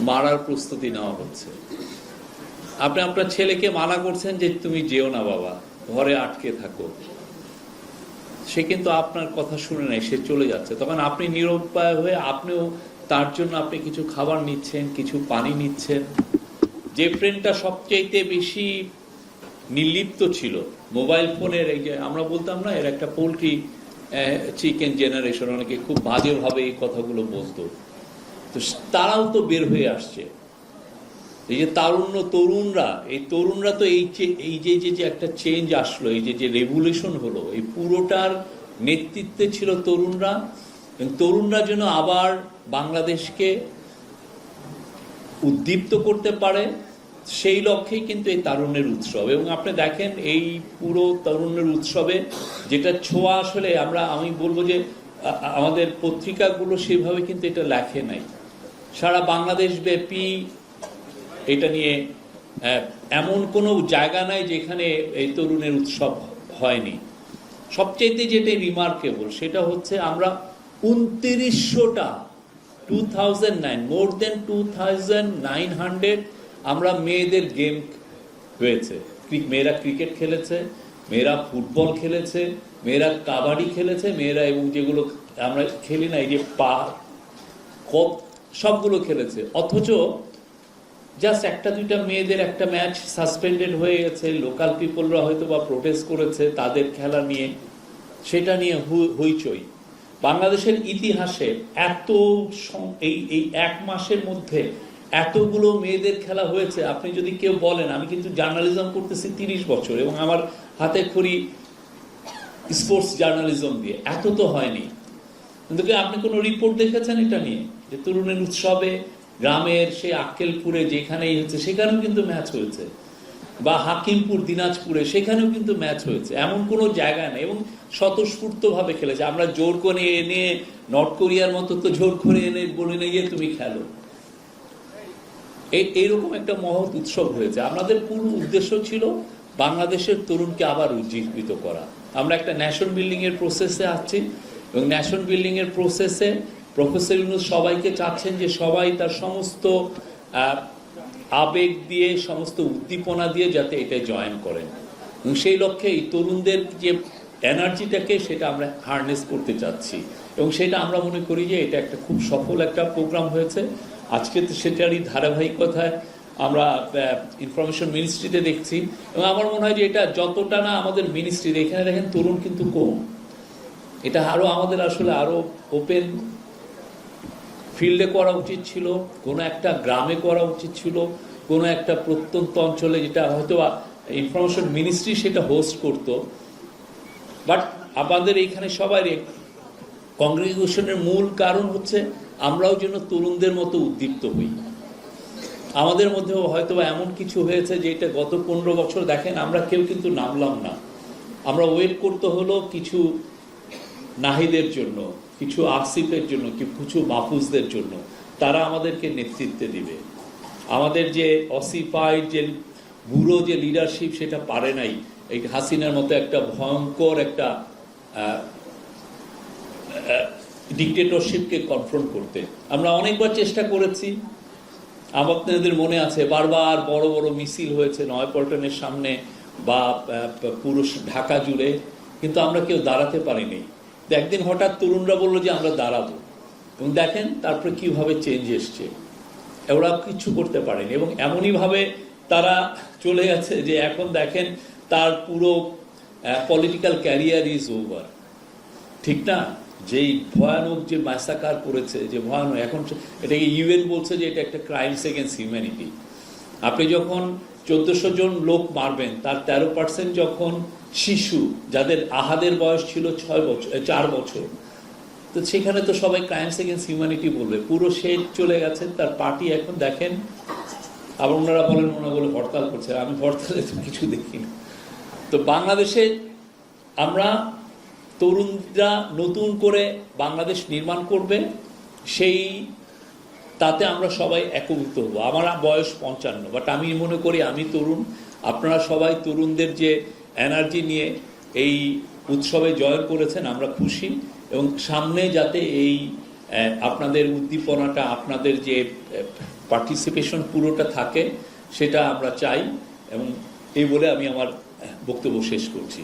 মারার প্রস্তুতি নেওয়া হচ্ছে। আপনি আপনার ছেলেকে মানা করছেন যে তুমি যেও না বাবা, ঘরে আটকে থাকো, সে কিন্তু আপনার কথা শুনে নেয়, সে চলে যাচ্ছে। তখন আপনি নিরুপায় হয়ে আপনিও তার জন্য আপনি কিছু খাবার নিচ্ছেন, কিছু পানি নিচ্ছেন। যে ফ্রেন্ডটা সবচেয়ে বেশি নির্লিপ্ত ছিল মোবাইল ফোনের, এই যে আমরা বলতাম না এর একটা পোল্ট্রি চিকেন জেনারেশন, অনেকে খুব বাজেভাবে এই কথাগুলো বলতো, তো তারাও তো বের হয়ে আসছে। এই যে তরুণরা, এই তরুণরা তো এই যে একটা চেঞ্জ আসলো, এই যে রেভলিউশন হলো, এই পুরোটার নেতৃত্বে ছিল তরুণরা। এবং তরুণরা যেন আবার বাংলাদেশকে উদ্দীপ্ত করতে পারে, সেই লক্ষ্যেই কিন্তু এই তারুণ্যের উৎসব। এবং আপনি দেখেন এই পুরো তারুণ্যের উৎসবে যেটা ছোঁয়া আসলে আমি বলবো যে আমাদের পত্রিকাগুলো সেভাবে কিন্তু এটা লেখে নাই। সারা বাংলাদেশ ব্যাপী এটা নিয়ে এমন কোনো জায়গা নাই যেখানে এই তরুণের উৎসব হয়নি। সবচেয়ে যেটা রিমার্কেবল সেটা হচ্ছে আমরা 2900টা 2009 মোর দেন 2900 আমরা মেয়েদের গেম হয়েছে। মেয়েরা ক্রিকেট খেলেছে, মেয়েরা ফুটবল খেলেছে, মেয়েরা কাবাডি খেলেছে, মেয়েরা এবং যেগুলো আমরা খেলি না এই যে সবগুলো খেলেছে। অথচ জাস্ট একটা দুইটা মেয়েদের একটা ম্যাচ সাসপেন্ডেড হয়ে গেছে, লোকাল পিপলরা হয়তো বা প্রোটেস্ট করেছে তাদের খেলা নিয়ে, সেটা নিয়ে হইচই। বাংলাদেশের ইতিহাসে এই এক মাসের মধ্যে এতগুলো মেয়েদের খেলা হয়েছে, আপনি যদি কেউ বলেন, আমি কিন্তু জার্নালিজম করতেছি 30 বছর এবং আমার হাতে খড়ি স্পোর্টস জার্নালিজম দিয়ে, এত তো হয়নি। কিন্তু আপনি কোনো রিপোর্ট দেখেছেন এটা নিয়ে যে তরুণের উৎসবে গ্রামের সেই আক্কেলপুরে যেখানেই হচ্ছে সেখানেও কিন্তু ম্যাচ হয়েছে, বা হাকিমপুর দিনাজপুরে সেখানেও কিন্তু ম্যাচ হয়েছে, এমন কোনো জায়গা নেই। এবং স্বতঃস্ফূর্তভাবে খেলেছে। আমরা জোর করে এনে নর্থ কোরিয়ার মতো তো জোর করে এনে বলে নিয়ে তুমি খেলো, এইরকম একটা মহৎ উৎসব হয়েছে। আমাদের পুরো উদ্দেশ্য ছিল বাংলাদেশের তরুণকে আবার উজ্জীবিত করা। আমরা একটা ন্যাশন বিল্ডিং এর প্রসেসে আছি এবং ন্যাশন বিল্ডিং এর প্রসেসে প্রফেসর ইউনূস সবাইকে চাচ্ছেন যে সবাই তার সমস্ত আবেগ দিয়ে, সমস্ত উদ্দীপনা দিয়ে যাতে এটা জয়েন করেন। এবং সেই লক্ষ্যে এই তরুণদের যে এনার্জিটাকে সেটা আমরা হারনেস করতে চাচ্ছি এবং সেটা আমরা মনে করি যে এটা একটা খুব সফল একটা প্রোগ্রাম হয়েছে। আজকে তো সেটারই ধারাবাহিকতায় আমরা ইনফরমেশন মিনিস্ট্রিতে দেখছি এবং আমার মনে হয় যে এটা যতটা না আমাদের মিনিস্ট্রিতে, এখানে দেখেন তরুণ কিন্তু কম, এটা আমাদের আসলে আরো ওপেন ফিল্ডে করা উচিত ছিল, কোনো একটা গ্রামে করা উচিত ছিল, কোনো একটা প্রত্যন্ত অঞ্চলে, যেটা হয়তো ইনফরমেশন মিনিস্ট্রি সেটা হোস্ট করতো। বাট আমাদের এইখানে সবাই কংগ্রিগেশনের মূল কারণ হচ্ছে আমরাও যেন তরুণদের মতো উদ্দীপ্ত হই। আমাদের মধ্যেও হয়তো এমন কিছু হয়েছে যে এটা গত 15 বছর দেখেন আমরা কেউ কিন্তু নামলাম না। আমরা ওয়েট করতে হলো কিছু নাহিদের জন্য, কিছু আসিফের জন্য, কিছু মাহফুজদের জন্য, তারা আমাদেরকে নেতৃত্বে দিবে। আমাদের যে অসিফাইড যে বুড়ো যে লিডারশিপ সেটা পারে নাই এই হাসিনার মতো একটা ভয়ঙ্কর একটা ডিক্টেটরশিপকে কনফ্রন্ট করতে। আমরা অনেকবার চেষ্টা করেছি, আপনাদের মনে আছে বারবার বড় বড় মিছিল হয়েছে নয়াপল্টনের সামনে বা পুরো ঢাকা জুড়ে, কিন্তু আমরা কেউ দাঁড়াতে পারিনি। একদিন হঠাৎ তরুণরা বললো যে আমরা দাঁড়াবো এবং দেখেন তারপরে কিভাবে চেঞ্জ এসছে। ওরা কিছু করতে পারেনি এবং এমনইভাবে তারা চলে গেছে যে এখন দেখেন তার পুরো পলিটিক্যাল ক্যারিয়ার ইজ ওভার। ঠিক না? যেই ভয়ানক যে ম্যাসাকার করেছে, যে ভয়ানক, এখন এটাকে ইউএন বলছে যে এটা একটা ক্রাইমস এগেন্স্ট হিউম্যানিটি। আপনি যখন 1400 জন লোক মারবেন, তার 13% যখন শিশু, যাদের আহাদের বয়স ছিল 4 বছর, তো সেখানে তো সবাই ক্রাইমস এগেন্স্ট হিউম্যানিটি বলবে। পুরো সে চলে গেছে, তার পার্টি এখন দেখেন। আবার ওনারা বলে হরতাল করছে, আমি হরতালে তো কিছু দেখি না। তো বাংলাদেশে আমরা তরুণরা নতুন করে বাংলাদেশ নির্মাণ করবে, সেই তাতে আমরা সবাই একভূত হব। আমার বয়স 55, বাট আমি মনে করি আমি তরুণ, আপনারা সবাই তরুণদের যে এনার্জি নিয়ে এই উৎসবে জয়েন করেছেন, আমরা খুশি। এবং সামনে যাতে এই আপনাদের উদ্দীপনাটা, আপনাদের যে পার্টিসিপেশন পুরোটা থাকে, সেটা আমরা চাই। এবং এই বলে আমি আমার বক্তব্য শেষ করছি।